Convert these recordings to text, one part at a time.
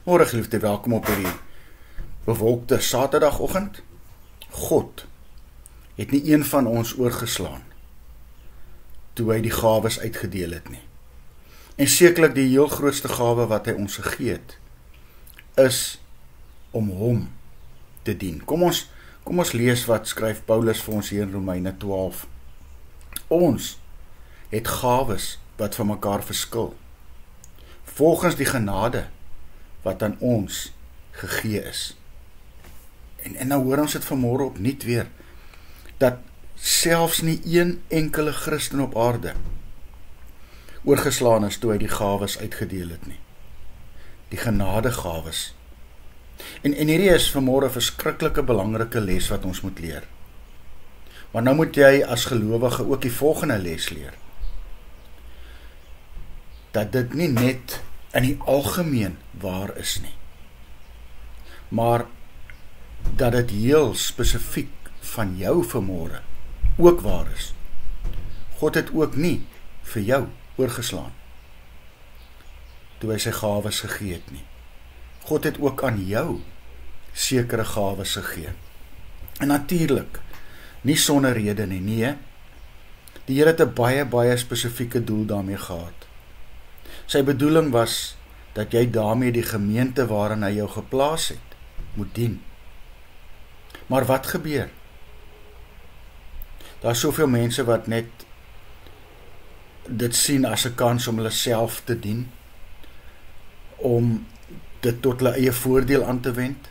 Môre geliefde, welkom op hierdie bewolkte Saterdagoggend. God het nie een van ons oorgeslaan toe hy die gawes uitgedeel het nie. En sekerlik die heel grootste gawe wat hy ons gegee het, is om hom te dien. Kom ons lees wat skryf Paulus vir ons hier in Romeine 12. Ons het gawes wat van mekaar verskil, volgens die genade wat aan ons gegee is. En nou hoor ons dit vanmôre opnuut weer, dat selfs nie een enkele Christen op aarde oorgeslaan is toe hy die gawes uitgedeel het nie. Die genadegawes. En hierdie is vanmôre 'n verskriklike belangrike les wat ons moet leer. Maar nou moet jy as gelowige ook die volgende les leer. Dat dit nie net in die algemeen waar is nie, maar dat dit heel spesifiek van jou vanmôre ook waar is. God het ook nie vir jou oorgeslaan toe hy sy gawes gegee het nie. God het ook aan jou sekere gawes gegee. En natuurlik, nie sonder rede nie, nee. Die Here het 'n baie spesifieke doel daarmee gehad. Sy bedoeling was dat jy daarmee die gemeente waarin hy jou geplaas het, moet dien. Maar wat gebeur? Daar is soveel mense wat net dit sien as 'n kans om hulle self te dien, om dit tot hulle eie voordeel aan te wend,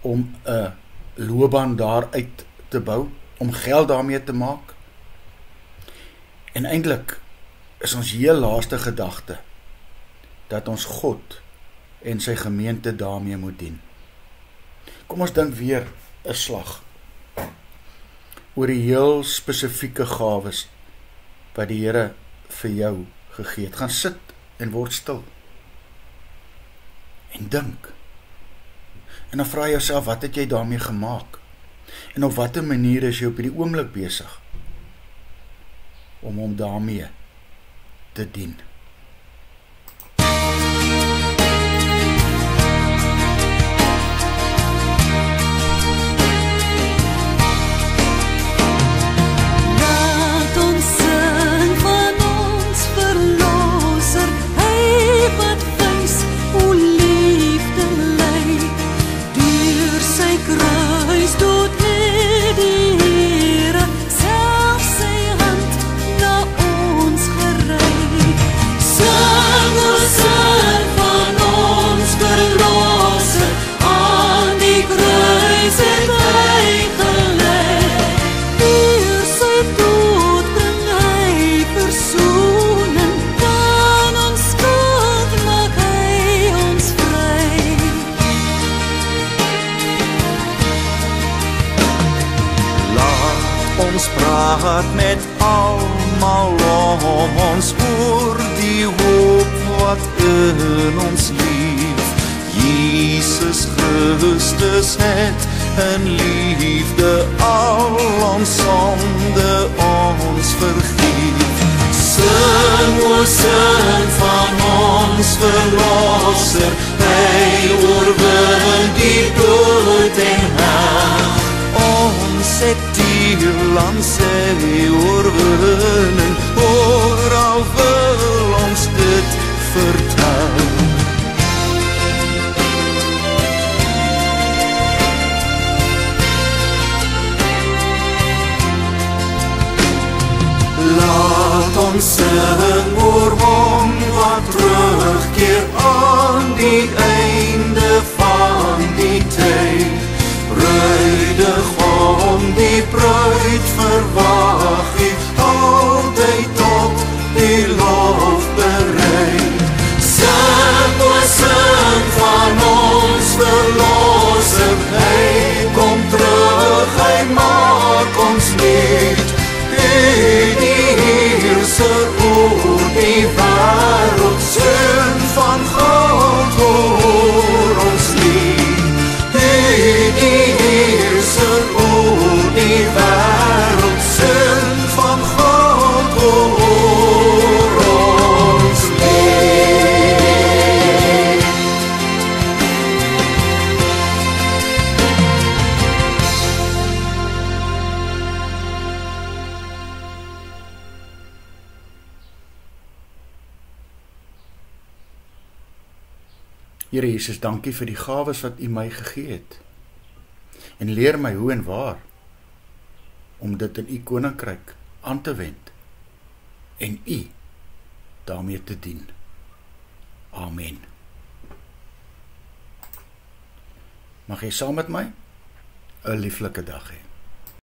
om 'n loopbaan daaruit te bou, om geld daarmee te maak. En eintlik is ons heel laaste gedagte dat ons God en sy gemeente daarmee moet dien. Kom ons dink weer 'n slag oor die heel spesifieke gawes wat die Here vir jou gegee het. Gaan sit en word stil en dink. En dan vra jy jouself, wat het jy daarmee gemaak? En op watter manier is jy op hierdie oomblik besig om hom daarmee te dien? Ons praat met almal om ons oor die hoop wat in ons leef. Jesus Christus het in liefde al ons sonde ons vergeef. Sing, o sing van ons verlosser, hy oorwin die dood en hel. Ons het deel aan sy oorwinning, oral wil ons dit vertel. Laat ons sing oor hom wat terugkeer aan die einde van die tyd. Bruidegom die bruid verwag, altyd tot die lof bereid. Sing, o sing van ons verlosser, hy kom terug, hy maak ons nuut. Hy die heerser oor die wêreld, seun van God, hoor ons lied. Hy die heerser oor die wêreld, Here Jesus, dankie vir die gawes wat U my gegee het. En leer my hoe en waar om dit in U koninkryk aan te wend en U daarmee te dien. Amen. Mag jy saam met my 'n lieflike dag hê.